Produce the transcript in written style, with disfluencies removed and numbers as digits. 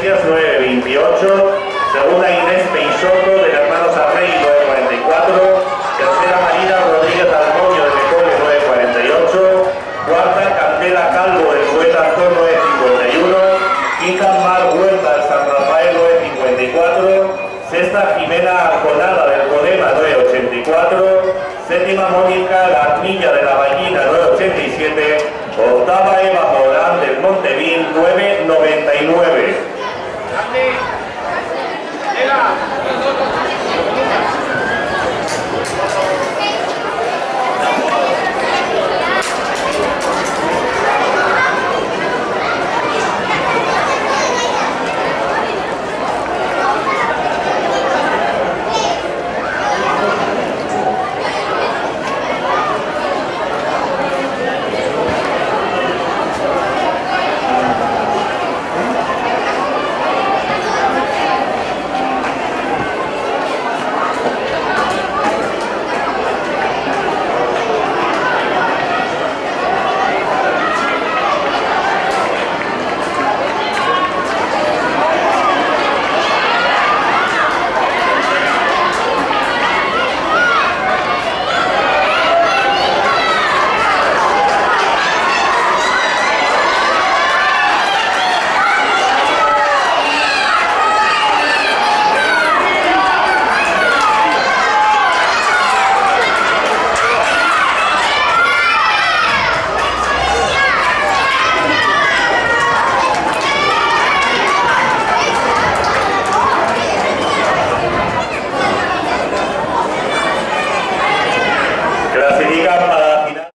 Iglesias 928, segunda Inés Peixoto del hermano Sarrey 944, tercera Marina Rodríguez Almoño del Ecole 948, cuarta Candela Calvo del Poeta Antón 951, quinta Mar Huerta del San Rafael 954, sexta Jimena Arconada del Codema 984, séptima Mónica Garnilla de la Ballina 987, octava Eva Morán del Montevil 999.